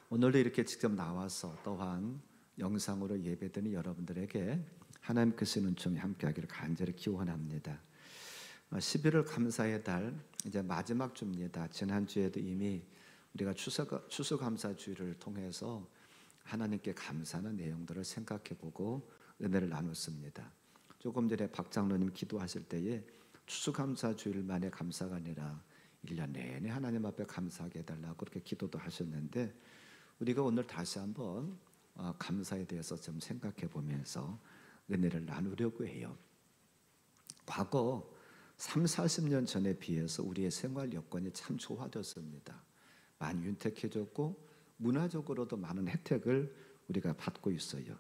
오늘도 이렇게 직접 나와서 또한 영상으로 예배드리는 여러분들에게 하나님께서는 좀 함께하기를 간절히 기원합니다. 11월 감사의 달 이제 마지막 주입니다. 지난주에도 이미 우리가 추수감사주의를 통해서 하나님께 감사하는 내용들을 생각해보고 은혜를 나눴습니다. 조금 전에 박 장로님 기도하실 때에 추수감사주일만의 감사가 아니라 1년 내내 하나님 앞에 감사하게 해달라고 그렇게 기도도 하셨는데, 우리가 오늘 다시 한번 감사에 대해서 좀 생각해 보면서 은혜를 나누려고 해요. 과거 30-40년 전에 비해서 우리의 생활 여건이 참 좋아졌습니다. 많이 윤택해졌고 문화적으로도 많은 혜택을 우리가 받고 있어요.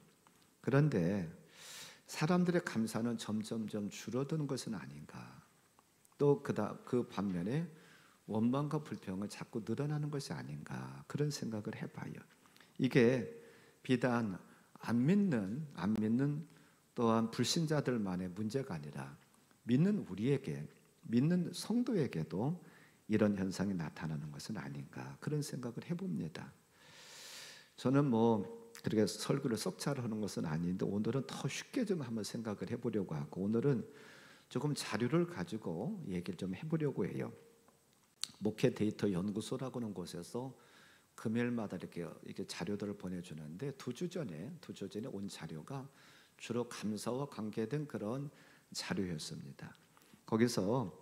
그런데 사람들의 감사는 점점점 줄어드는 것은 아닌가, 또 그 반면에 원망과 불평은 자꾸 늘어나는 것이 아닌가, 그런 생각을 해봐요. 이게 비단 안 믿는 또한 불신자들만의 문제가 아니라 믿는 우리에게, 믿는 성도에게도 이런 현상이 나타나는 것은 아닌가, 그런 생각을 해봅니다. 저는 그렇게 설교를 썩 잘하는 것은 아닌데 오늘은 더 쉽게 좀 한번 생각을 해보려고 하고, 오늘은 조금 자료를 가지고 얘기를 좀 해보려고 해요. 목회 데이터 연구소라고 하는 곳에서 금요일마다 이렇게 자료들을 보내주는데 두 주 전에 온 자료가 주로 감사와 관계된 그런 자료였습니다. 거기서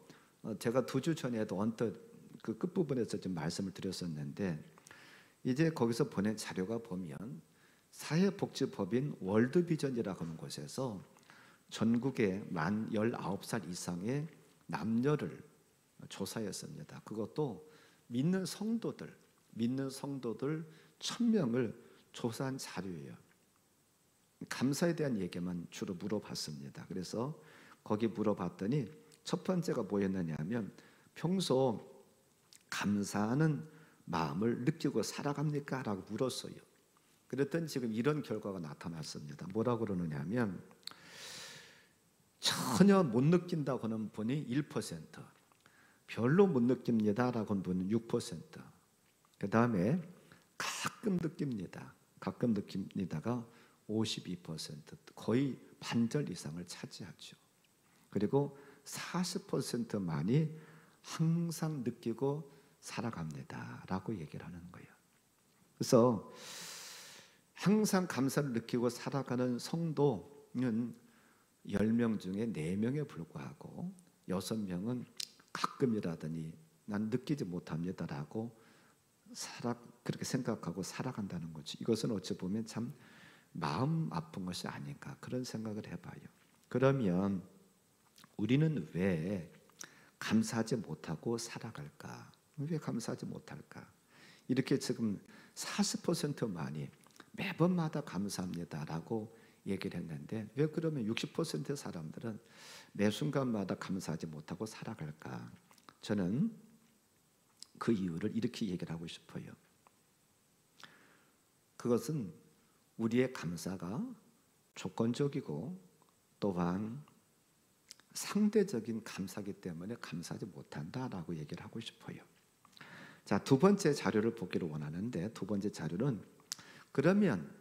제가 2주 전에도 언뜻 그 끝부분에서 좀 말씀을 드렸었는데, 이제 거기서 보낸 자료가 보면 사회복지법인 월드비전이라고 하는 곳에서 전국의 만 19살 이상의 남녀를 조사했습니다. 그것도 믿는 성도들 1000명을 조사한 자료예요. 감사에 대한 얘기만 주로 물어봤습니다. 그래서 거기 물어봤더니 첫 번째가 뭐였느냐 하면, 평소 감사하는 마음을 느끼고 살아갑니까? 라고 물었어요. 그랬더니 지금 이런 결과가 나타났습니다. 뭐라고 그러느냐 하면, 전혀 못 느낀다고 하는 분이 1%, 별로 못 느낍니다 라고 하는 분은 6%, 그 다음에 가끔 느낍니다가 52%, 거의 반절 이상을 차지하죠. 그리고 40%만이 항상 느끼고 살아갑니다 라고 얘기를 하는 거예요. 그래서 항상 감사를 느끼고 살아가는 성도는 10명 중에 4명에 불과하고 6명은 가끔이라더니 난 느끼지 못합니다라고 그렇게 생각하고 살아간다는 거지. 이것은 어찌 보면 참 마음 아픈 것이 아닌가, 그런 생각을 해봐요. 그러면 우리는 왜 감사하지 못하고 살아갈까? 왜 감사하지 못할까? 이렇게 지금 40%만이 매번마다 감사합니다라고 얘기를 했는데, 왜 그러면 60%의 사람들은 매 순간마다 감사하지 못하고 살아갈까? 저는 그 이유를 이렇게 얘기를 하고 싶어요. 그것은 우리의 감사가 조건적이고 또한 상대적인 감사이기 때문에 감사하지 못한다라고 얘기를 하고 싶어요. 자, 두 번째 자료를 보기를 원하는데, 두 번째 자료는, 그러면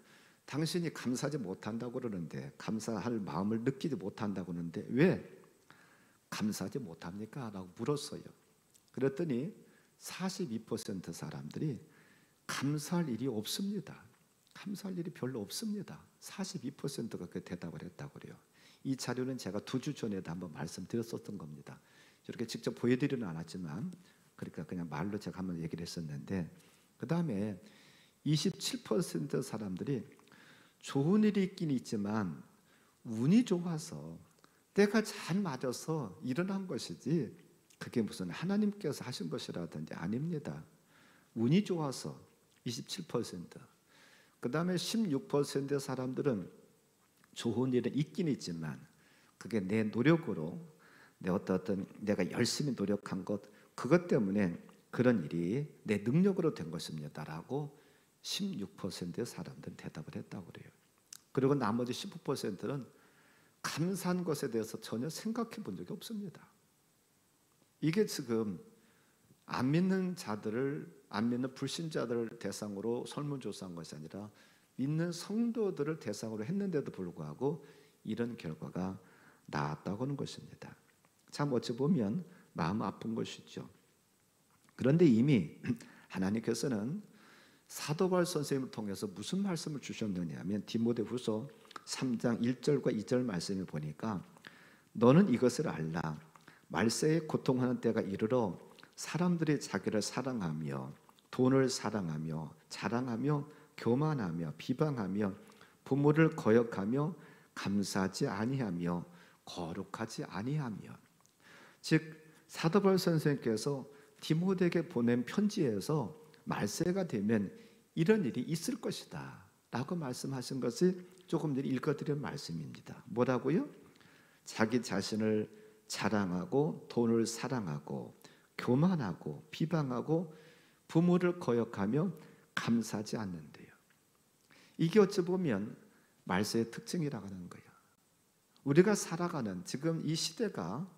당신이 감사하지 못한다고 그러는데, 감사할 마음을 느끼지 못한다고 그러는데 왜 감사하지 못합니까? 라고 물었어요. 그랬더니 42% 사람들이 감사할 일이 없습니다. 감사할 일이 별로 없습니다. 42%가 그 대답을 했다고 그래요. 이 자료는 제가 2주 전에도 한번 말씀드렸었던 겁니다. 이렇게 직접 보여드리는 않았지만, 그러니까 그냥 말로 제가 한번 얘기를 했었는데, 그 다음에 27% 사람들이 좋은 일이 있긴 있지만 운이 좋아서 때가 잘 맞아서 일어난 것이지 그게 무슨 하나님께서 하신 것이라든지 아닙니다. 운이 좋아서 27%, 그 다음에 16%의 사람들은 좋은 일은 있긴 있지만 그게 내 노력으로 내가 열심히 노력한 그것 때문에 그런 일이 내 능력으로 된 것입니다라고 16%의 사람들은 대답을 했다고 그래요. 그리고 나머지 19%는 감사한 것에 대해서 전혀 생각해 본 적이 없습니다. 이게 지금 안 믿는 안 믿는 불신자들을 대상으로 설문조사한 것이 아니라 믿는 성도들을 대상으로 했는데도 불구하고 이런 결과가 나왔다고 하는 것입니다. 참 어찌 보면 마음 아픈 것이죠. 그런데 이미 하나님께서는 사도 바울 선생님을 통해서 무슨 말씀을 주셨느냐 하면 디모데후서 3장 1절과 2절 말씀을 보니까 너는 이것을 알라. 말세에 고통하는 때가 이르러 사람들이 자기를 사랑하며 돈을 사랑하며 자랑하며 교만하며 비방하며 부모를 거역하며 감사하지 아니하며 거룩하지 아니하며, 즉 사도 바울 선생님께서 디모데에게 보낸 편지에서 말세가 되면 이런 일이 있을 것이다 라고 말씀하신 것이 조금 전에 읽어드린 말씀입니다. 뭐라고요? 자기 자신을 자랑하고 돈을 사랑하고 교만하고 비방하고 부모를 거역하며 감사하지 않는데요. 이게 어찌 보면 말세의 특징이라고 하는 거예요. 우리가 살아가는 지금 이 시대가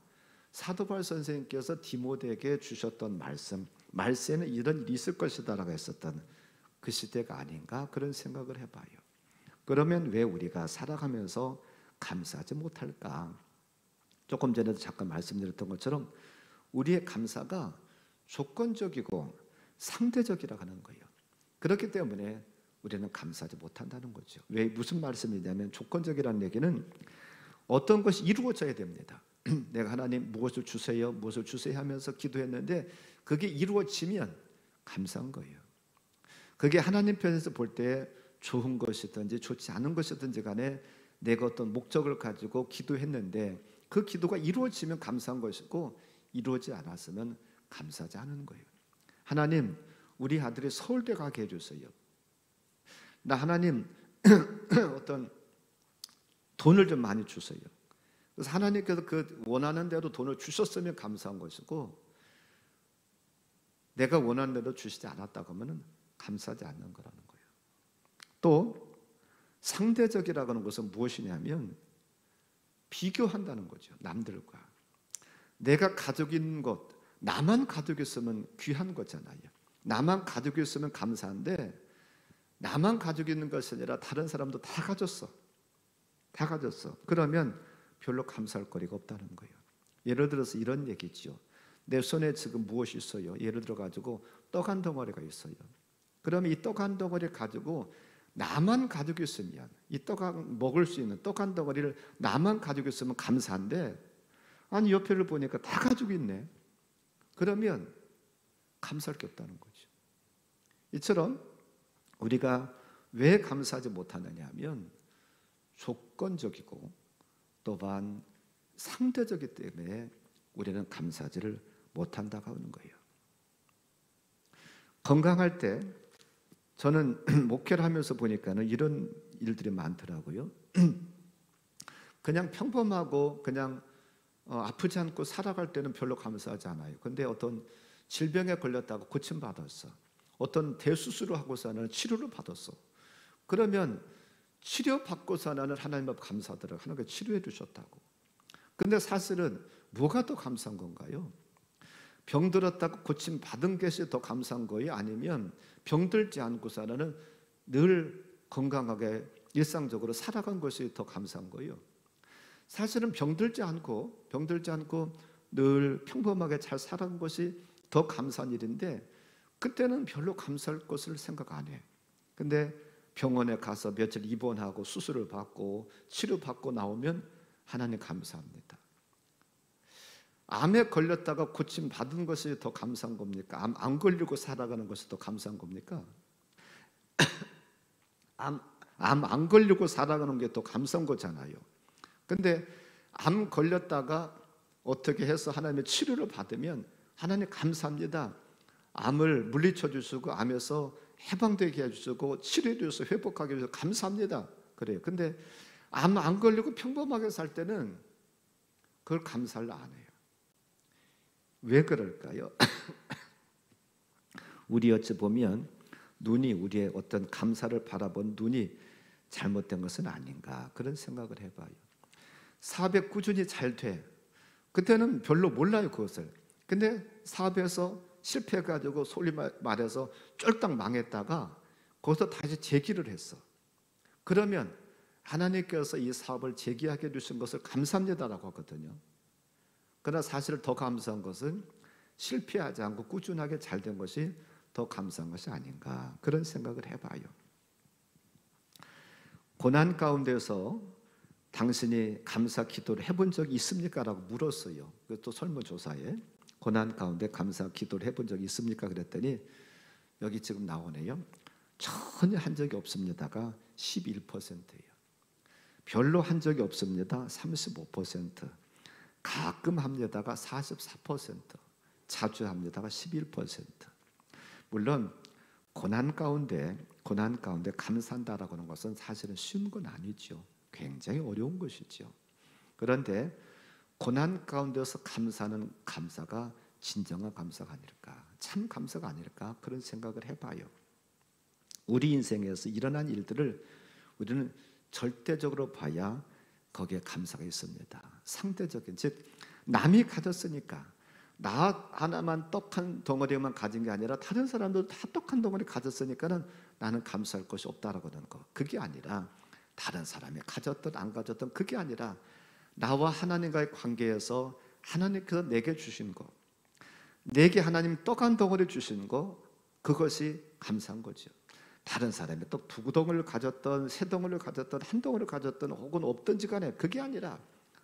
사도 바울 선생님께서 디모데에게 주셨던 말씀, 말세는 이런 일이 있을 것이다 라고 했었던 그 시대가 아닌가 그런 생각을 해봐요. 그러면 왜 우리가 살아가면서 감사하지 못할까? 조금 전에도 잠깐 말씀드렸던 것처럼 우리의 감사가 조건적이고 상대적이라고 하는 거예요. 그렇기 때문에 우리는 감사하지 못한다는 거죠. 왜 무슨 말씀이냐면 조건적이라는 얘기는 어떤 것이 이루어져야 됩니다. 내가 하나님 무엇을 주세요, 무엇을 주세요 하면서 기도했는데 그게 이루어지면 감사한 거예요. 그게 하나님 편에서 볼 때 좋은 것이든지 좋지 않은 것이든지 간에 내가 어떤 목적을 가지고 기도했는데 그 기도가 이루어지면 감사한 것이고 이루어지지 않았으면 감사하지 않은 거예요. 하나님, 우리 아들이 서울대 가게 해주세요. 나 하나님 어떤 돈을 좀 많이 주세요. 그래서 하나님께서 그 원하는 대로 돈을 주셨으면 감사한 것이고 내가 원하는 대로 주시지 않았다고 하면 감사하지 않는 거라는 거예요. 또 상대적이라고 하는 것은 무엇이냐면 비교한다는 거죠. 남들과. 내가 가지고 있는 것, 나만 가지고 있으면 귀한 거잖아요. 나만 가지고 있으면 감사한데 나만 가지고 있는 것이 아니라 다른 사람도 다 가졌어. 다 가졌어. 그러면 별로 감사할 거리가 없다는 거예요. 예를 들어서 이런 얘기죠. 내 손에 지금 무엇이 있어요? 예를 들어 가지고 떡 한 덩어리가 있어요. 그러면 이 떡 한 덩어리를 가지고 나만 가지고 있으면 이 떡 먹을 수 있는 떡 한 덩어리를 나만 가지고 있으면 감사한데 아니 옆에를 보니까 다 가지고 있네. 그러면 감사할 게 없다는 거죠. 이처럼 우리가 왜 감사하지 못하느냐 하면 조건적이고 또한 상대적이기 때문에 우리는 감사하지를 못한다고 하는 거예요. 건강할 때 저는 목회를 하면서 보니까는 이런 일들이 많더라고요. 그냥 평범하고 그냥 아프지 않고 살아갈 때는 별로 감사하지 않아요. 근데 어떤 질병에 걸렸다고 고침받았어. 어떤 대수술을 하고서는 치료를 받았어. 그러면 치료받고서는 하나님 앞에 감사하더라고요. 하나님께 치료해 주셨다고. 근데 사실은 뭐가 더 감사한 건가요? 병들었다고 고침받은 것이 더 감사한 거예요? 아니면 병들지 않고서는 늘 건강하게 일상적으로 살아간 것이 더 감사한 거예요? 사실은 병들지 않고 늘 평범하게 잘 살아간 것이 더 감사한 일인데 그때는 별로 감사할 것을 생각 안 해. 근데 병원에 가서 며칠 입원하고 수술을 받고 치료받고 나오면 하나님 감사합니다. 암에 걸렸다가 고침 받은 것이 더 감사한 겁니까? 암 안 걸리고 살아가는 것이 더 감사한 겁니까? 암 안 걸리고 살아가는 게 더 감사한 거잖아요. 근데 암 걸렸다가 어떻게 해서 하나님의 치료를 받으면 하나님 감사합니다. 암을 물리쳐 주시고 암에서 해방되게 해주시고 치료해 주셔서 회복하게 해주셔서 감사합니다. 그래요. 근데 암 안 걸리고 평범하게 살 때는 그걸 감사를 안 해요. 왜 그럴까요? 우리 어찌 보면 눈이 우리의 어떤 감사를 바라본 눈이 잘못된 것은 아닌가 그런 생각을 해봐요. 사업에 꾸준히 잘 돼. 그때는 별로 몰라요 그것을. 근데 사업에서 실패해가지고 솔리 말해서 쫄딱 망했다가 거기서 다시 재기를 했어. 그러면 하나님께서 이 사업을 재기하게 해주신 것을 감사합니다라고 하거든요. 그러나 사실 더 감사한 것은 실패하지 않고 꾸준하게 잘 된 것이 더 감사한 것이 아닌가, 그런 생각을 해봐요. 고난 가운데서 당신이 감사 기도를 해본 적이 있습니까? 라고 물었어요. 또 설문조사에 고난 가운데 감사 기도를 해본 적이 있습니까? 그랬더니 여기 지금 나오네요. 전혀 한 적이 없습니다가 11%예요. 별로 한 적이 없습니다. 35%. 가끔 합니다가 44%. 자주 합니다가 11%. 물론 고난 가운데 감사한다라고 하는 것은 사실은 쉬운 건 아니죠. 굉장히 어려운 것이죠. 그런데 고난 가운데서 감사하는 감사가 진정한 감사가 아닐까, 참 감사가 아닐까, 그런 생각을 해봐요. 우리 인생에서 일어난 일들을 우리는 절대적으로 봐야 거기에 감사가 있습니다. 상대적인, 즉 남이 가졌으니까 나 하나만 떡 한 덩어리만 가진 게 아니라 다른 사람들도 다 떡 한 덩어리 가졌으니까는 나는 감사할 것이 없다라고 하는 거, 그게 아니라 다른 사람이 가졌든 안 가졌든 그게 아니라 나와 하나님과의 관계에서 하나님께서 내게 주신 거, 내게 하나님 떡 한 덩어리 주신 거, 그것이 감사한 거죠. 다른 사람이 떡 두 덩어리를 가졌던 세 덩어리를 가졌던 한 덩어리를 가졌던 혹은 없든지 간에 그게 아니라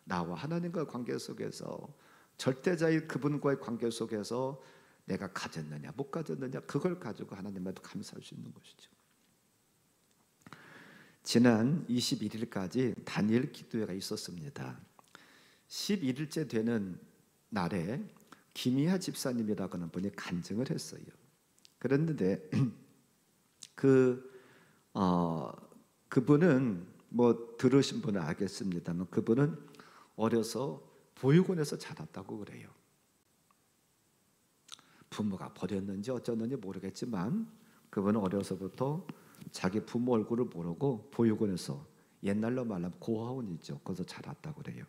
나와 하나님과의 관계 속에서 절대자의 그분과의 관계 속에서 내가 가졌느냐 못 가졌느냐, 그걸 가지고 하나님한테 감사할 수 있는 것이죠. 지난 21일까지 다니엘 기도회가 있었습니다. 11일째 되는 날에 김희하 집사님이라고 하는 분이 간증을 했어요. 그랬는데 그분은 뭐 들으신 분은 알겠습니다만 그분은 어려서 보육원에서 자랐다고 그래요. 부모가 버렸는지 어쩌는지 모르겠지만 그분은 어려서부터 자기 부모 얼굴을 모르고 보육원에서, 옛날로 말하면 고아원이죠, 거기서 자랐다고 그래요.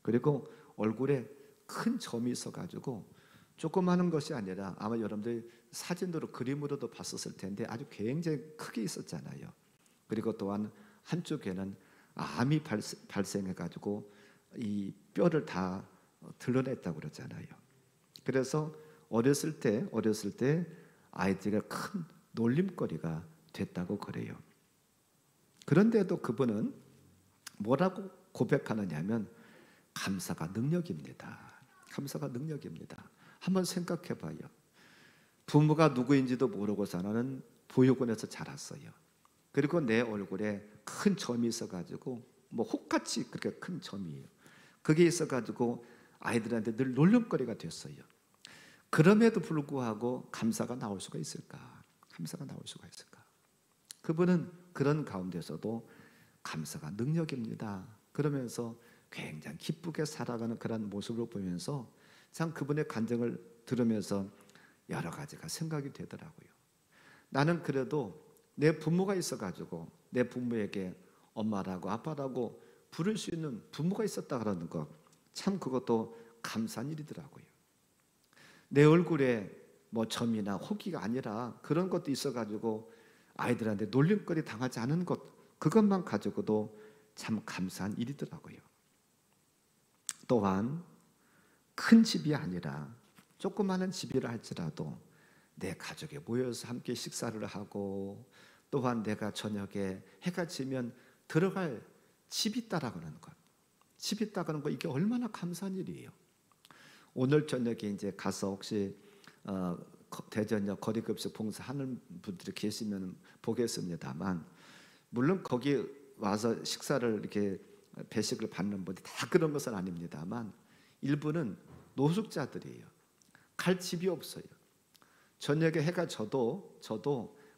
그리고 얼굴에 큰 점이 있어가지고 조그마한 것이 아니라 아마 여러분들이 사진으로 그림으로도 봤었을 텐데 아주 굉장히 크게 있었잖아요. 그리고 또한 한쪽에는 암이 발생해가지고 이 뼈를 다 드러냈다고 그러잖아요. 그래서 어렸을 때 아이들이 큰 놀림거리가 됐다고 그래요. 그런데도 그분은 뭐라고 고백하느냐면 감사가 능력입니다. 감사가 능력입니다. 한번 생각해 봐요. 부모가 누구인지도 모르고 사는 보육원에서 자랐어요. 그리고 내 얼굴에 큰 점이 있어가지고 뭐 혹같이 그렇게 큰 점이에요. 그게 있어가지고 아이들한테 늘 놀림거리가 됐어요. 그럼에도 불구하고 감사가 나올 수가 있을까? 감사가 나올 수가 있을까? 그분은 그런 가운데서도 감사가 능력입니다. 그러면서 굉장히 기쁘게 살아가는 그런 모습을 보면서 참 그분의 간증을 들으면서 여러 가지가 생각이 되더라고요. 나는 그래도 내 부모가 있어가지고 내 부모에게 엄마라고 아빠라고 부를 수 있는 부모가 있었다 그러는 것, 참 그것도 감사한 일이더라고요. 내 얼굴에 뭐 점이나 호기가 아니라 그런 것도 있어가지고 아이들한테 놀림거리 당하지 않은 것, 그것만 가지고도 참 감사한 일이더라고요. 또한 큰 집이 아니라 조그마한 집이라 할지라도 내 가족이 모여서 함께 식사를 하고, 또한 내가 저녁에 해가 지면 들어갈 집이 있다라고 하는 것, 집이 있다고 하는 것, 이게 얼마나 감사한 일이에요. 오늘 저녁에 이제 가서 혹시 대전역 거리급식 봉사하는 분들이 계시면 보겠습니다만, 물론 거기 와서 식사를 이렇게 배식을 받는 분이 다 그런 것은 아닙니다만 일부는 노숙자들이에요. 갈 집이 없어요. 저녁에 해가 저도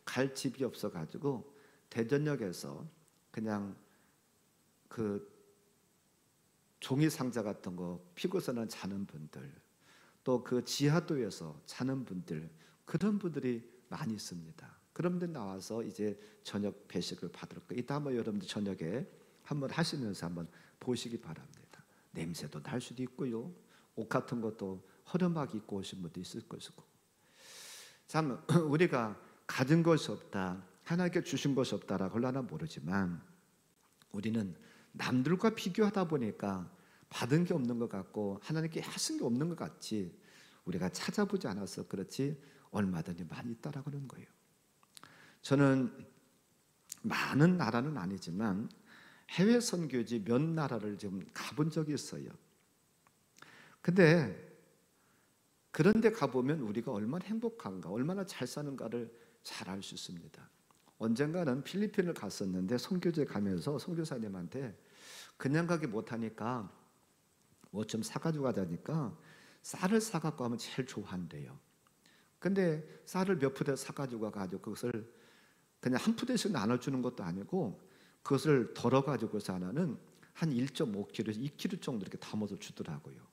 갈 집이 없어가지고 대전역에서 그냥 그 종이 상자 같은 거 피고서는 자는 분들, 또 그 지하도에서 자는 분들, 그런 분들이 많이 있습니다. 그런 분들 나와서 이제 저녁 배식을 받을 거예요. 이따 한번 여러분들 저녁에 한번 하시면서 한번 보시기 바랍니다. 냄새도 날 수도 있고요, 옷 같은 것도 허름하게 입고 오신 분도 있을 것이고, 참 우리가 가진 것이 없다, 하나님께 주신 것이 없다라고 하려나 모르지만 우리는 남들과 비교하다 보니까 받은 게 없는 것 같고 하나님께 하신 게 없는 것 같지, 우리가 찾아보지 않아서 그렇지 얼마든지 많이 있다라고 하는 거예요. 저는 많은 나라는 아니지만 해외 선교지 몇 나라를 좀 가본 적이 있어요. 근데 그런데 가보면 우리가 얼마나 행복한가, 얼마나 잘 사는가를 잘 알 수 있습니다. 언젠가는 필리핀을 갔었는데 선교지에 가면서 선교사님한테 그냥 가기 못하니까 뭐 좀 사가지고 가자니까 쌀을 사갖고 하면 제일 좋아한대요. 근데 쌀을 몇 푸대 사가지고 가지고 그것을 그냥 한 푸대씩 나눠주는 것도 아니고 그것을 덜어가지고서 하나는 한 1.5kg, 2kg 정도 이렇게 담아서 주더라고요.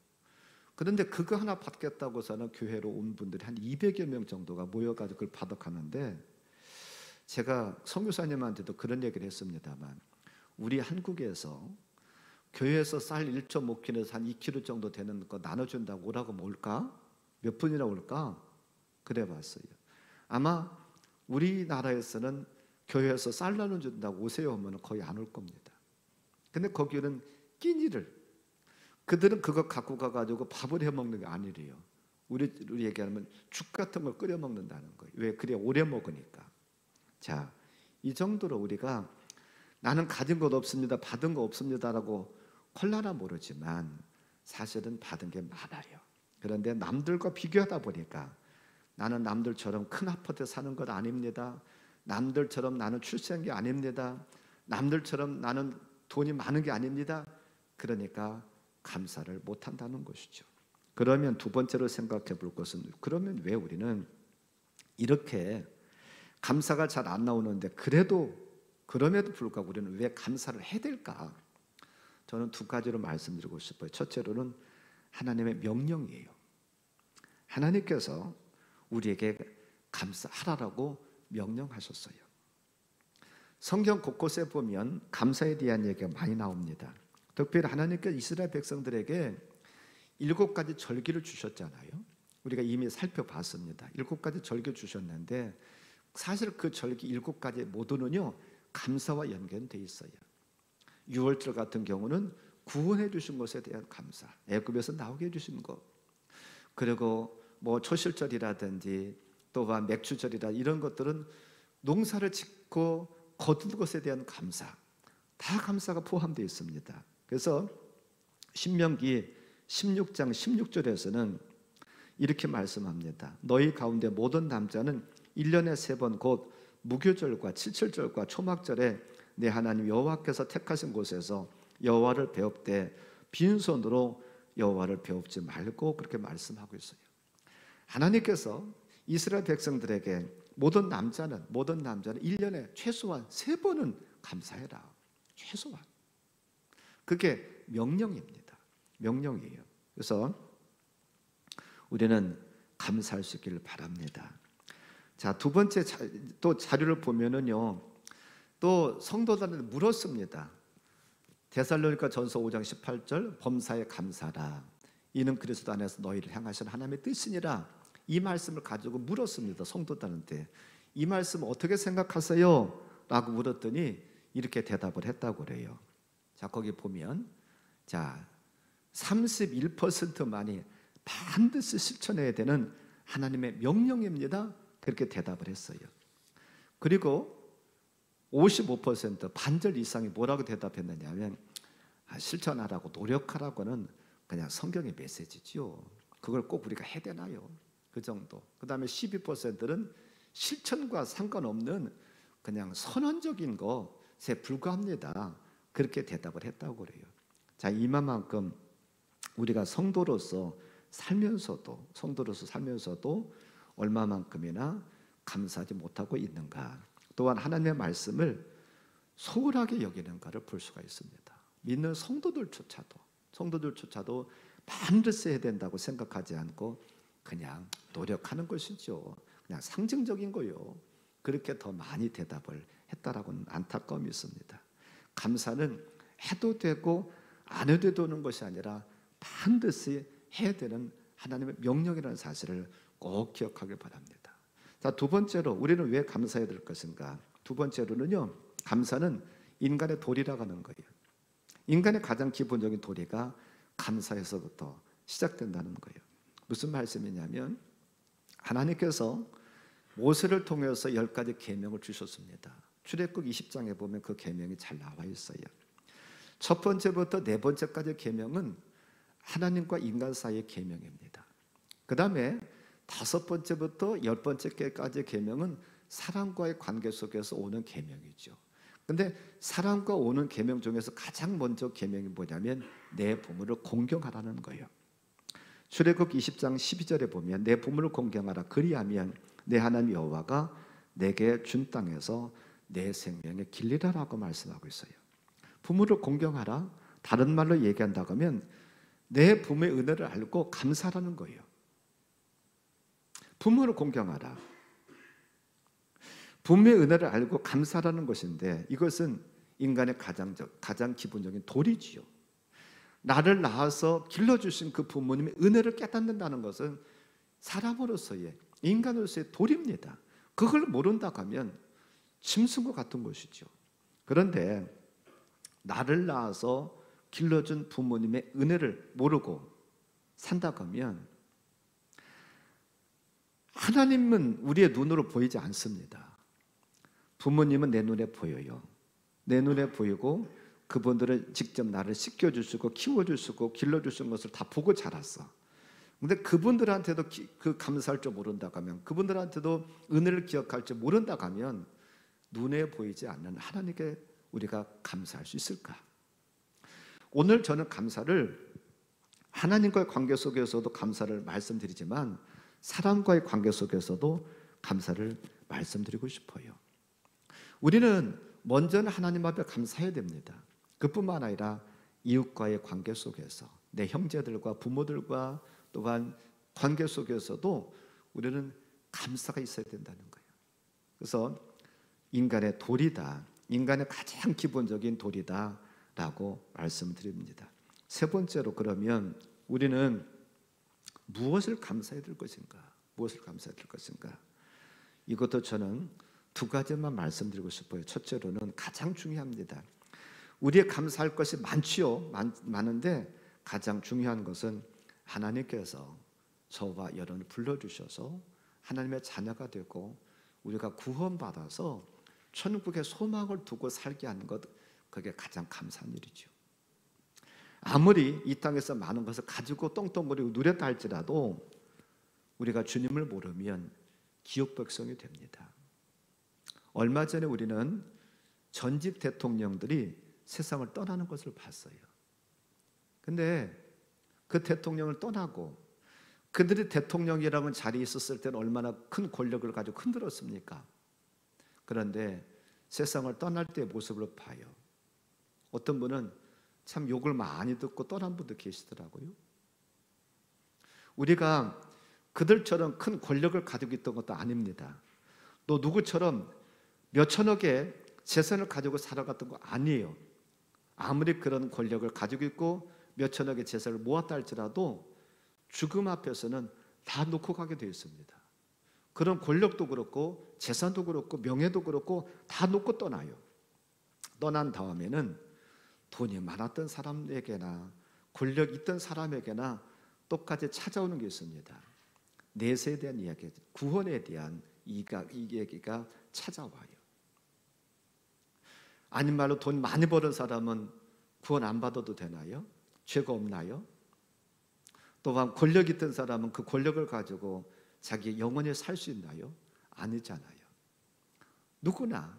그런데 그거 하나 받겠다고서는 교회로 온 분들이 한 200여 명 정도가 모여가지고 그걸 받아가는데, 제가 선교사님한테도 그런 얘기를 했습니다만 우리 한국에서 교회에서 쌀 1.5kg에서 한 2kg 정도 되는 거 나눠준다고 오라고 올까? 몇 분이나 올까? 그래 봤어요. 아마 우리나라에서는 교회에서 쌀 나눠준다고 오세요 하면 거의 안 올 겁니다. 근데 거기는 끼니를, 그들은 그거 갖고 가가지고 밥을 해먹는 게 아니래요. 우리 얘기하면 죽 같은 걸 끓여 먹는다는 거예요. 왜? 그래 오래 먹으니까. 자, 이 정도로 우리가 나는 가진 것 없습니다, 받은 거 없습니다라고 콜라나 모르지만 사실은 받은 게 많아요. 그런데 남들과 비교하다 보니까 나는 남들처럼 큰 아파트 사는 것 아닙니다, 남들처럼 나는 출세한 게 아닙니다, 남들처럼 나는 돈이 많은 게 아닙니다. 그러니까 감사를 못한다는 것이죠. 그러면 두 번째로 생각해 볼 것은, 그러면 왜 우리는 이렇게 감사가 잘 안 나오는데 그럼에도 불구하고 우리는 왜 감사를 해야 될까? 저는 두 가지로 말씀드리고 싶어요. 첫째로는 하나님의 명령이에요. 하나님께서 우리에게 감사하라고 명령하셨어요. 성경 곳곳에 보면 감사에 대한 얘기가 많이 나옵니다. 특별히 하나님께서 이스라엘 백성들에게 7가지 절기를 주셨잖아요. 우리가 이미 살펴봤습니다. 7가지 절기 주셨는데 사실 그 절기 7가지 모두는요 감사와 연결되어 있어요. 6월절 같은 경우는 구원해 주신 것에 대한 감사, 애굽에서 나오게 해주신 것, 그리고 뭐 초실절이라든지 또한 맥주절이라 이런 것들은 농사를 짓고 거둔 것에 대한 감사, 다 감사가 포함되어 있습니다. 그래서 신명기 16장 16절에서는 이렇게 말씀합니다. 너희 가운데 모든 남자는 1년에 3번 곧 무교절과 칠칠절과 초막절에 내 하나님 여호와께서 택하신 곳에서 여호와를 배웁되 빈손으로 여호와를 배웁지 말고, 그렇게 말씀하고 있어요. 하나님께서 이스라엘 백성들에게 모든 남자는 1년에 최소한 3번은 감사해라. 최소한. 그게 명령입니다. 명령이에요. 그래서 우리는 감사할 수 있기를 바랍니다. 자, 두 번째 또 자료를 보면은요, 또 성도들한테 물었습니다. 데살로니가 전서 5장 18절 범사에 감사라. 이는 그리스도 안에서 너희를 향하신 하나님의 뜻이니라. 이 말씀을 가지고 물었습니다. 성도들한테 이 말씀 어떻게 생각하세요? 라고 물었더니 이렇게 대답을 했다고 그래요. 자, 거기 보면 자 31%만이 반드시 실천해야 되는 하나님의 명령입니다. 그렇게 대답을 했어요. 그리고 55% 반절 이상이 뭐라고 대답했느냐 하면 실천하라고 노력하라고는 그냥 성경의 메시지죠. 그걸 꼭 우리가 해야 되나요? 그 정도. 그 다음에 12%는 실천과 상관없는 그냥 선언적인 것에 불과합니다. 그렇게 대답을 했다고 그래요. 자, 이만큼 우리가 성도로서 살면서도 얼마만큼이나 감사하지 못하고 있는가, 또한 하나님의 말씀을 소홀하게 여기는가를 볼 수가 있습니다. 믿는 성도들조차도 반드시 해야 된다고 생각하지 않고 그냥 노력하는 것이죠. 그냥 상징적인 거요. 그렇게 더 많이 대답을 했다라고는 안타까움이 있습니다. 감사는 해도 되고 안 해도 되는 것이 아니라 반드시 해야 되는 하나님의 명령이라는 사실을 꼭 기억하길 바랍니다. 자, 두 번째로 우리는 왜 감사해야 될 것인가? 두 번째로는요, 감사는 인간의 도리라고 하는 거예요. 인간의 가장 기본적인 도리가 감사에서부터 시작된다는 거예요. 무슨 말씀이냐면 하나님께서 모세를 통해서 10가지 계명을 주셨습니다. 출애굽 20장에 보면 그 계명이 잘 나와 있어요. 첫 번째부터 네 번째까지 계명은 하나님과 인간 사이의 계명입니다. 그 다음에 다섯 번째부터 10번째까지 계명은 사람과의 관계 속에서 오는 계명이죠. 근데 사람과 오는 계명 중에서 가장 먼저 계명이 뭐냐면 내 부모를 공경하라는 거예요. 출애굽 20장 12절에 보면 내 부모를 공경하라. 그리하면 내 하나님 여호와가 내게 준 땅에서 내 생명의 길리라라고 말씀하고 있어요. 부모를 공경하라. 다른 말로 얘기한다고 하면 내 부모의 은혜를 알고 감사하라는 거예요. 부모를 공경하라. 부모의 은혜를 알고 감사하라는 것인데 이것은 인간의 가장 기본적인 도리지요. 나를 낳아서 길러주신 그 부모님의 은혜를 깨닫는다는 것은 사람으로서의 인간으로서의 도리입니다. 그걸 모른다고 하면 짐승과 같은 것이죠. 그런데 나를 낳아서 길러준 부모님의 은혜를 모르고 산다고 하면 하나님은 우리의 눈으로 보이지 않습니다. 부모님은 내 눈에 보여요. 내 눈에 보이고 그분들은 직접 나를 씻겨주시고 키워주시고 길러주신 것을 다 보고 자랐어. 근데 그분들한테도 그 감사할 줄 모른다고 하면, 그분들한테도 은혜를 기억할 줄 모른다고 하면 눈에 보이지 않는 하나님께 우리가 감사할 수 있을까? 오늘 저는 감사를 하나님과의 관계 속에서도 감사를 말씀드리지만 사람과의 관계 속에서도 감사를 말씀드리고 싶어요. 우리는 먼저는 하나님 앞에 감사해야 됩니다. 그뿐만 아니라 이웃과의 관계 속에서 내 형제들과 부모들과 또한 관계 속에서도 우리는 감사가 있어야 된다는 거예요. 그래서 인간의 도리다, 인간의 가장 기본적인 도리다라고 말씀드립니다. 세 번째로 그러면 우리는 무엇을 감사해야 될 것인가? 무엇을 감사해야 될 것인가? 이것도 저는 두 가지만 말씀드리고 싶어요. 첫째로는 가장 중요합니다. 우리의 감사할 것이 많지요. 많은데 가장 중요한 것은 하나님께서 저와 여러분을 불러주셔서 하나님의 자녀가 되고 우리가 구원받아서 천국의 소망을 두고 살게 하는 것, 그게 가장 감사한 일이죠. 아무리 이 땅에서 많은 것을 가지고 똥똥거리고 누렸다 할지라도 우리가 주님을 모르면 기업 백성이 됩니다. 얼마 전에 우리는 전직 대통령들이 세상을 떠나는 것을 봤어요. 근데 그 대통령을 떠나고 그들이 대통령이라는 자리에 있었을 때는 얼마나 큰 권력을 가지고 흔들었습니까? 그런데 세상을 떠날 때의 모습을 봐요. 어떤 분은 참 욕을 많이 듣고 떠난 분도 계시더라고요. 우리가 그들처럼 큰 권력을 가지고 있던 것도 아닙니다. 또 누구처럼 몇천억의 재산을 가지고 살아갔던 거 아니에요. 아무리 그런 권력을 가지고 있고 몇천억의 재산을 모았다 할지라도 죽음 앞에서는 다 놓고 가게 되어 있습니다. 그런 권력도 그렇고 재산도 그렇고 명예도 그렇고 다 놓고 떠나요. 떠난 다음에는 돈이 많았던 사람에게나 권력 있던 사람에게나 똑같이 찾아오는 게 있습니다. 내세에 대한 이야기, 구원에 대한 이 얘기가 찾아와요. 아닌 말로 돈 많이 버는 사람은 구원 안 받아도 되나요? 죄가 없나요? 또한 권력 있던 사람은 그 권력을 가지고 자기 영원히 살 수 있나요? 아니잖아요. 누구나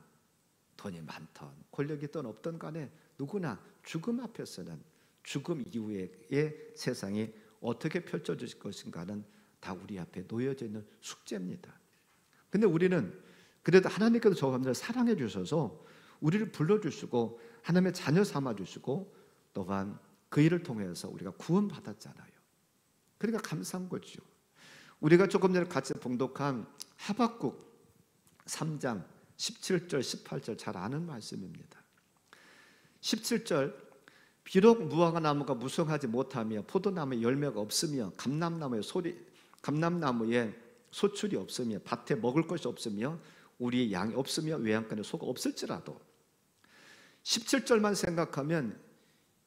돈이 많던 권력이 있던 없던 간에 누구나 죽음 앞에서는 죽음 이후의 세상이 어떻게 펼쳐질 것인가는 다 우리 앞에 놓여져 있는 숙제입니다. 근데 우리는 그래도 하나님께서 저분들을 사랑해 주셔서 우리를 불러주시고 하나님의 자녀 삼아주시고 또한 그 일을 통해서 우리가 구원받았잖아요. 그러니까 감사한 거죠. 우리가 조금 전에 같이 봉독한 하박국 3장 17절 18절 잘 아는 말씀입니다. 17절 비록 무화과 나무가 무성하지 못하며 포도나무에 열매가 없으며 감람나무에 소출이 없으며 밭에 먹을 것이 없으며 우리의 양이 없으며 외양간에 소가 없을지라도 17절만 생각하면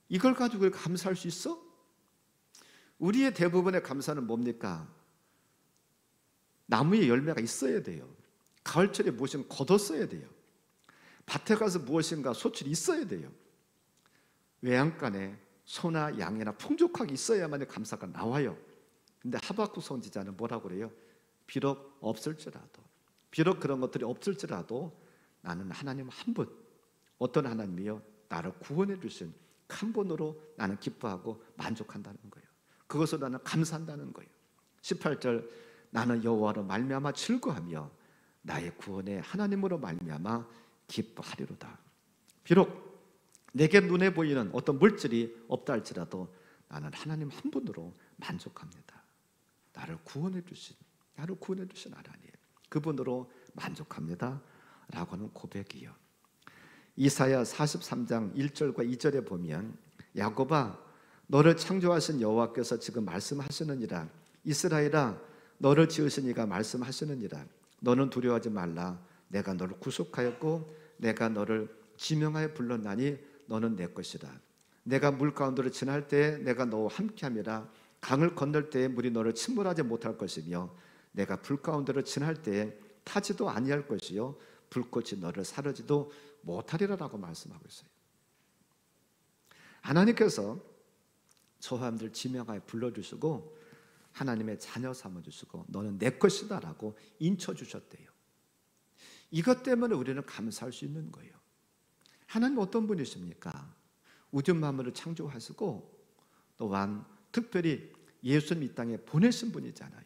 이걸 가지고 감사할 수 있어? 우리의 대부분의 감사는 뭡니까? 나무에 열매가 있어야 돼요. 가을철에 무엇인가 거뒀어야 돼요. 밭에 가서 무엇인가 소출이 있어야 돼요. 외양간에 소나 양이나 풍족하게 있어야만 감사가 나와요. 근데 하박국 선지자는 뭐라고 그래요? 비록 없을지라도, 비록 그런 것들이 없을지라도 나는 하나님 한 분, 어떤 하나님이요? 나를 구원해 주신 한 분으로 나는 기뻐하고 만족한다는 거예요. 그것으로 나는 감사한다는 거예요. 18절, 나는 여호와로 말미암아 즐거하며 나의 구원의 하나님으로 말미암아 기뻐하리로다. 비록 내게 눈에 보이는 어떤 물질이 없다 할지라도 나는 하나님 한 분으로 만족합니다. 나를 구원해 주신 하나님, 그분으로 만족합니다 라고 하는 고백이요. 이사야 43장 1절과 2절에 보면 야곱아 너를 창조하신 여호와께서 지금 말씀하시느니라. 이스라엘아 너를 지으신 이가 말씀하시느니라. 너는 두려워하지 말라. 내가 너를 구속하였고 내가 너를 지명하여 불렀나니 너는 내 것이라. 내가 물 가운데를 지날 때에 내가 너와 함께함이라. 강을 건널 때에 물이 너를 침몰하지 못할 것이며 내가 불 가운데를 지날 때에 타지도 아니할 것이요 불꽃이 너를 사르지도 못하리라라고 말씀하고 있어요. 하나님께서 저 사람들 지명하여 불러주시고 하나님의 자녀 삼아주시고 너는 내 것이다 라고 인쳐주셨대요. 이것 때문에 우리는 감사할 수 있는 거예요. 하나님 어떤 분이십니까? 우주 만물을 창조하시고 또한 특별히 예수님 이 땅에 보내신 분이잖아요.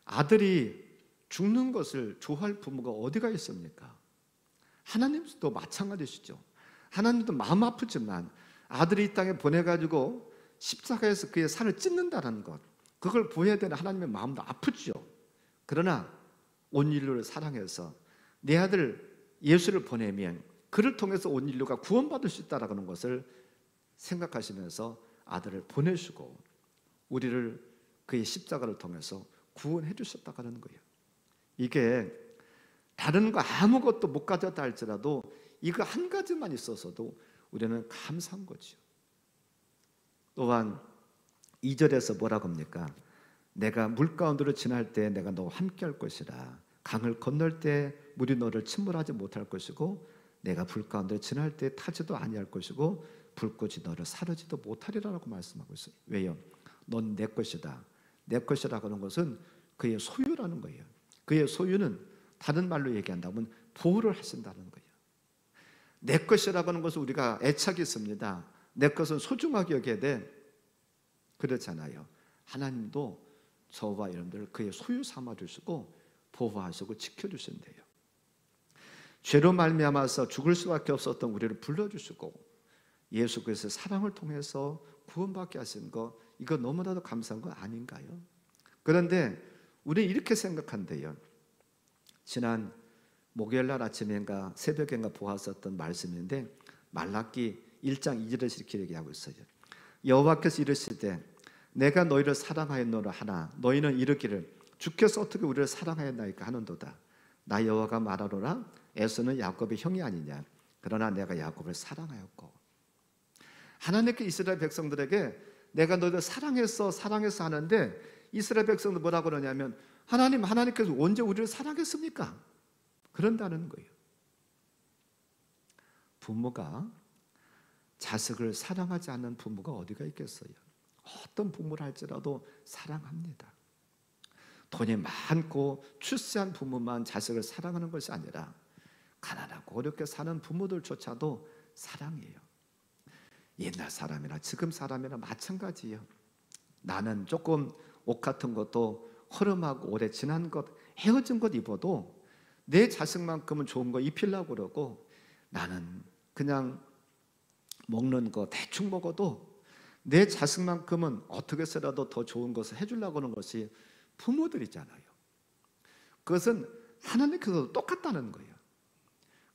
아들이 죽는 것을 좋아할 부모가 어디가 있습니까? 하나님도 마찬가지시죠. 하나님도 마음 아프지만 아들이 이 땅에 보내가지고 십자가에서 그의 살을 찢는다는 것, 그걸 보여야 되는 하나님의 마음도 아프죠. 그러나 온 인류를 사랑해서 내 아들 예수를 보내면 그를 통해서 온 인류가 구원받을 수 있다는 것을 생각하시면서 아들을 보내시고 우리를 그의 십자가를 통해서 구원해 주셨다는 거예요. 이게 다른 거 아무것도 못 가졌다 할지라도 이거 한 가지만 있어서도 우리는 감사한 거죠. 또한 2절에서 뭐라고 합니까? 내가 물 가운데로 지날 때 내가 너와 함께 할 것이라. 강을 건널 때 물이 너를 침몰하지 못할 것이고 내가 불 가운데로 지날 때 타지도 아니할 것이고 불꽃이 너를 사르지도 못하리라고 말씀하고 있어요. 왜요? 넌 내 것이다. 내 것이라고 하는 것은 그의 소유라는 거예요. 그의 소유는 다른 말로 얘기한다면 보호를 하신다는 거예요. 내 것이라고 하는 것은 우리가 애착이 있습니다. 내 것은 소중하게 여겨야 돼. 그렇잖아요. 하나님도 저와 여러분들을 그의 소유 삼아 주시고 보호하시고 지켜주신대요. 죄로 말미암아서 죽을 수밖에 없었던 우리를 불러주시고 예수 그리스도의 사랑을 통해서 구원받게 하신 거, 이거 너무나도 감사한 거 아닌가요? 그런데 우리 이렇게 생각한대요. 지난 목요일날 아침인가 새벽인가 보았었던 말씀인데 말라기 1장 2절에서 이렇게 얘기하고 있어요. 여호와께서 이르시되 내가 너희를 사랑하였노라 하나 너희는 이르기를 주께서 어떻게 우리를 사랑하였나이까 하는도다. 나 여호와가 말하노라 에서는 야곱의 형이 아니냐. 그러나 내가 야곱을 사랑하였고. 하나님께 이스라엘 백성들에게 내가 너희를 사랑해서 하는데 이스라엘 백성들 뭐라고 그러냐면 하나님께서 언제 우리를 사랑했습니까? 그런다는 거예요. 부모가 자식을 사랑하지 않는 부모가 어디가 있겠어요? 어떤 부모를 할지라도 사랑합니다. 돈이 많고 출세한 부모만 자식을 사랑하는 것이 아니라 가난하고 어렵게 사는 부모들조차도 사랑해요. 옛날 사람이나 지금 사람이나 마찬가지예요. 나는 조금 옷 같은 것도 허름하고 오래 지난 것, 헤어진 것 입어도 내 자식만큼은 좋은 거 입히려고 그러고 나는 그냥 먹는 거 대충 먹어도 내 자식만큼은 어떻게 해서라도 더 좋은 것을 해주려고 하는 것이 부모들이잖아요. 그것은 하나님께서도 똑같다는 거예요.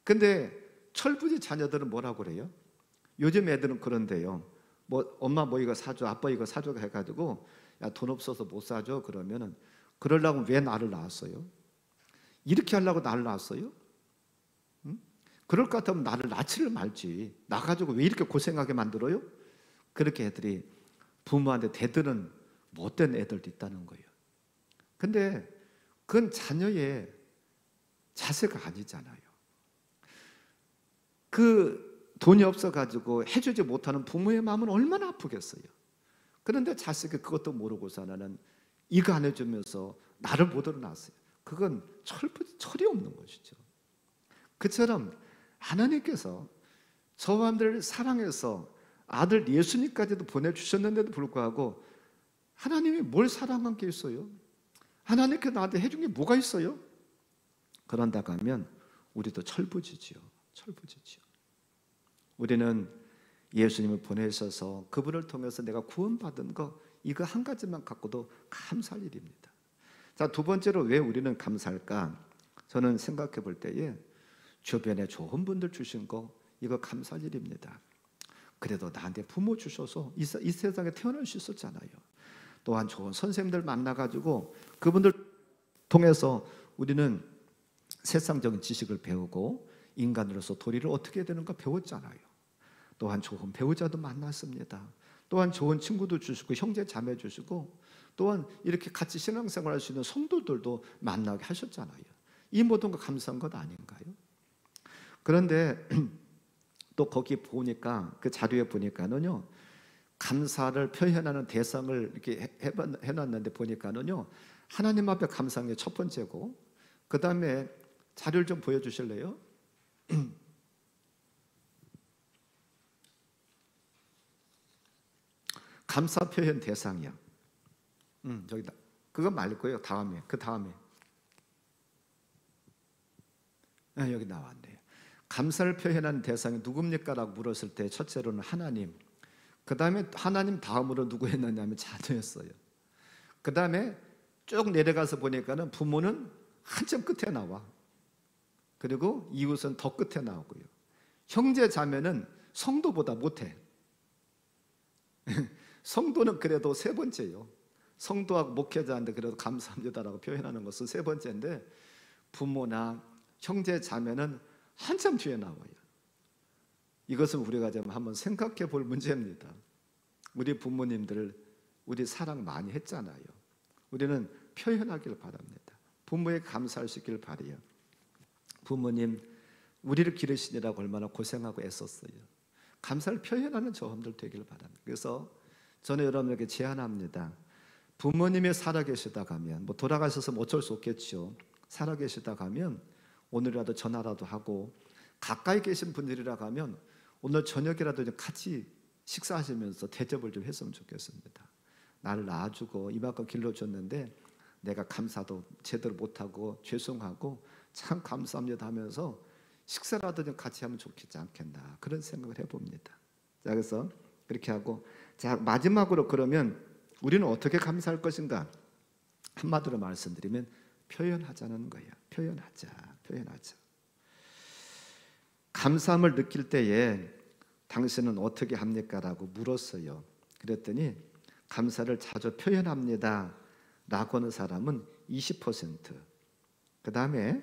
근데 철부지 자녀들은 뭐라고 그래요? 요즘 애들은 그런데요. 뭐 엄마 뭐 이거 사줘, 아빠 이거 사줘 해가지고 야, 돈 없어서 못 사줘. 그러면은 그러려고 왜 나를 낳았어요? 이렇게 하려고 나를 낳았어요? 응? 그럴 것 같으면 나를 낳지를 말지. 나 가지고 왜 이렇게 고생하게 만들어요? 그렇게 애들이 부모한테 대드는 못된 애들도 있다는 거예요. 근데 그건 자녀의 자세가 아니잖아요. 그 돈이 없어가지고 해주지 못하는 부모의 마음은 얼마나 아프겠어요. 그런데 자식이 그것도 모르고서 나는 이거 안 해주면서 나를 못 일어났어요. 그건 철이 없는 것이죠. 그처럼 하나님께서 저와들 사랑해서 아들 예수님까지도 보내주셨는데도 불구하고 하나님이 뭘 사랑한 게 있어요? 하나님께 나한테 해준 게 뭐가 있어요? 그런다고 하면 우리도 철부지지요. 철부지지요. 우리는 예수님을 보내셔서 그분을 통해서 내가 구원받은 거 이거 한 가지만 갖고도 감사할 일입니다. 자, 두 번째로 왜 우리는 감사할까? 저는 생각해 볼 때에 주변에 좋은 분들 주신 거 이거 감사할 일입니다. 그래도 나한테 부모 주셔서 이 세상에 태어날 수 있었잖아요. 또한 좋은 선생님들 만나가지고 그분들 통해서 우리는 세상적인 지식을 배우고 인간으로서 도리를 어떻게 해야 되는가 배웠잖아요. 또한 좋은 배우자도 만났습니다. 또한 좋은 친구도 주시고 형제 자매 주시고 또한 이렇게 같이 신앙생활할 수 있는 성도들도 만나게 하셨잖아요. 이 모든 거 감사한 것 아닌가요? 그런데 또 거기 보니까 그 자료에 보니까는요, 감사를 표현하는 대상을 이렇게 해놨는데 보니까는요, 하나님 앞에 감사한 게 첫 번째고, 그 다음에 자료를 좀 보여주실래요? 감사 표현 대상이야. 저기다. 그거 말고요. 다음에 그 다음에 여기 나왔네요. 감사를 표현하는 대상이 누굽니까라고 물었을 때 첫째로는 하나님, 그 다음에 하나님 다음으로 누구 했느냐면 자녀였어요. 그 다음에 쭉 내려가서 보니까는 부모는 한참 끝에 나와. 그리고 이웃은 더 끝에 나오고요. 형제 자매는 성도보다 못해. 성도는 그래도 세 번째요. 성도하고 목회자한테 그래도 감사합니다라고 표현하는 것은 세 번째인데 부모나 형제 자매는 한참 뒤에 나와요. 이것은 우리가 좀 한번 생각해 볼 문제입니다. 우리 부모님들 우리 사랑 많이 했잖아요. 우리는 표현하길 바랍니다. 부모에 감사할 수 있길 바라요. 부모님 우리를 기르시느라고 얼마나 고생하고 애썼어요. 감사를 표현하는 저함들 되길 바랍니다. 그래서 저는 여러분에게 제안합니다. 부모님이 살아계시다 가면 뭐 돌아가셔서 어쩔 수 없겠죠. 살아계시다 가면 오늘이라도 전화라도 하고 가까이 계신 분들이라 가면 오늘 저녁이라도 좀 같이 식사하시면서 대접을 좀 했으면 좋겠습니다. 나를 낳아주고 이만큼 길러줬는데 내가 감사도 제대로 못하고 죄송하고 참 감사합니다 하면서 식사라도 좀 같이 하면 좋겠지 않겠나 그런 생각을 해봅니다. 자, 그래서 그렇게 하고 자 마지막으로 그러면 우리는 어떻게 감사할 것인가? 한마디로 말씀드리면 표현하자는 거예요. 표현하자. 감사함을 느낄 때에 당신은 어떻게 합니까? 라고 물었어요. 그랬더니 감사를 자주 표현합니다 라고 하는 사람은 20%, 그 다음에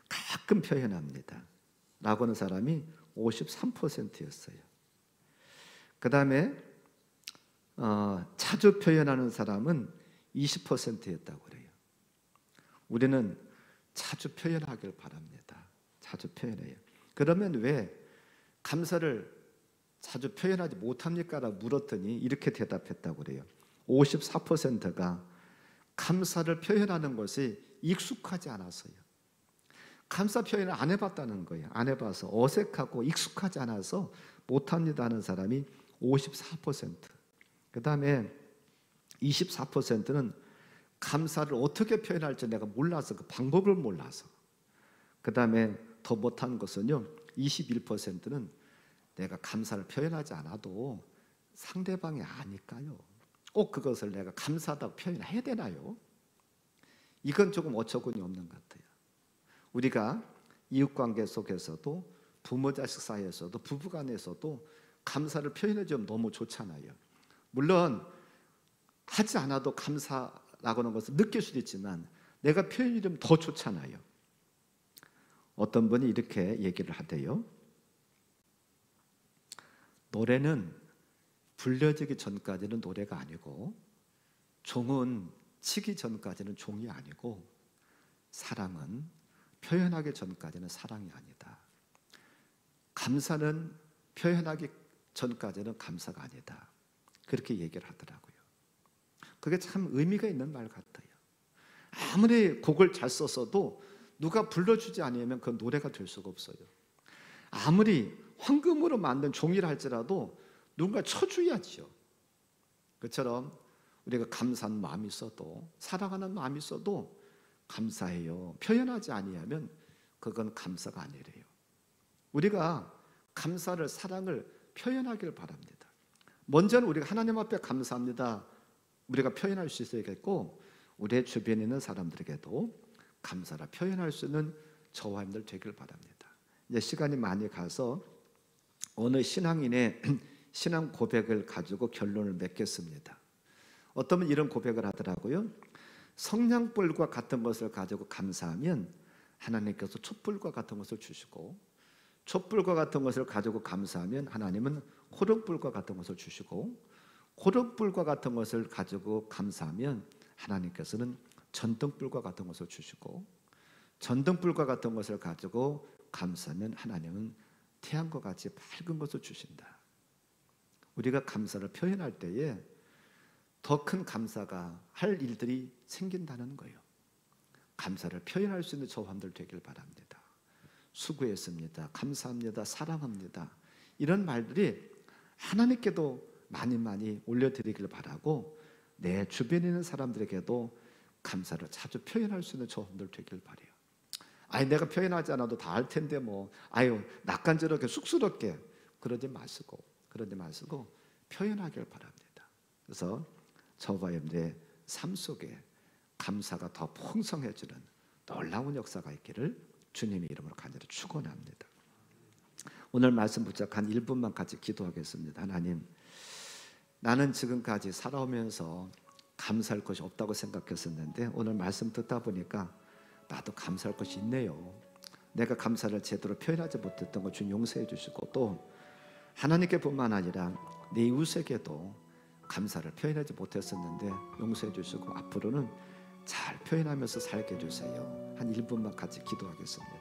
가끔 표현합니다 라고 하는 사람이 53%였어요. 그 다음에 자주 표현하는 사람은 20%였다고 그래요. 우리는 자주 표현하길 바랍니다. 자주 표현해요. 그러면 왜 감사를 자주 표현하지 못합니까? 라고 물었더니 이렇게 대답했다고 그래요. 54%가 감사를 표현하는 것이 익숙하지 않았어요. 감사 표현을 안 해봤다는 거예요. 안 해봐서 어색하고 익숙하지 않아서 못합니다 하는 사람이 54%. 그 다음에 24%는 감사를 어떻게 표현할지 내가 몰라서 그 방법을 몰라서. 그 다음에 더 못한 것은요 21%는 내가 감사를 표현하지 않아도 상대방이 아니까요 꼭 그것을 내가 감사하다고 표현해야 되나요? 이건 조금 어처구니 없는 것 같아요. 우리가 이웃관계 속에서도 부모 자식 사이에서도 부부간에서도 감사를 표현해 주면 너무 좋잖아요. 물론 하지 않아도 감사라고 하는 것을 느낄 수도 있지만 내가 표현이 되면 더 좋잖아요. 어떤 분이 이렇게 얘기를 하대요. 노래는 불려지기 전까지는 노래가 아니고, 종은 치기 전까지는 종이 아니고, 사랑은 표현하기 전까지는 사랑이 아니다. 감사는 표현하기 전까지는 감사가 아니다. 그렇게 얘기를 하더라고요. 그게 참 의미가 있는 말 같아요. 아무리 곡을 잘 썼어도 누가 불러주지 않으면 그건 노래가 될 수가 없어요. 아무리 황금으로 만든 종이라 할지라도 누군가 쳐줘야지요. 그처럼 우리가 감사한 마음이 있어도, 사랑하는 마음이 있어도 감사해요 표현하지 아니하면 그건 감사가 아니래요. 우리가 감사를, 사랑을 표현하기를 바랍니다. 먼저는 우리가 하나님 앞에 감사합니다 우리가 표현할 수 있어야겠고, 우리의 주변에 있는 사람들에게도 감사를 표현할 수 있는 저와 여러분들 되길 바랍니다. 이제 시간이 많이 가서 어느 신앙인의 신앙 고백을 가지고 결론을 맺겠습니다. 어떤 분은 이런 고백을 하더라고요. 성냥불과 같은 것을 가지고 감사하면 하나님께서 촛불과 같은 것을 주시고, 촛불과 같은 것을 가지고 감사하면 하나님은 호령불과 같은 것을 주시고, 호령불과 같은 것을 가지고 감사하면 하나님께서는 전등불과 같은 것을 주시고, 전등불과 같은 것을 가지고 감사하면 하나님은 태양과 같이 밝은 것을 주신다. 우리가 감사를 표현할 때에 더 큰 감사가 할 일들이 생긴다는 거예요. 감사를 표현할 수 있는 저함들 되길 바랍니다. 수고했습니다, 감사합니다, 사랑합니다, 이런 말들이 하나님께도 많이 올려드리길 바라고, 내 주변에 있는 사람들에게도 감사를 자주 표현할 수 있는 저함들 되길 바라요. 아니 내가 표현하지 않아도 다 알 텐데 뭐 낯간지럽게 쑥스럽게 그러지 마시고 표현하길 바랍니다. 그래서 저와 여러분의 삶 속에 감사가 더 풍성해지는 놀라운 역사가 있기를 주님의 이름으로 간절히 축원합니다. 오늘 말씀 붙잡고 한 1분만 같이 기도하겠습니다. 하나님, 나는 지금까지 살아오면서 감사할 것이 없다고 생각했었는데 오늘 말씀 듣다 보니까 나도 감사할 것이 있네요. 내가 감사를 제대로 표현하지 못했던 것 주님 용서해 주시고, 또 하나님께 뿐만 아니라 내 이웃에게도 감사를 표현하지 못했었는데 용서해 주시고 앞으로는 잘 표현하면서 살게 해주세요. 한 1분만 같이 기도하겠습니다.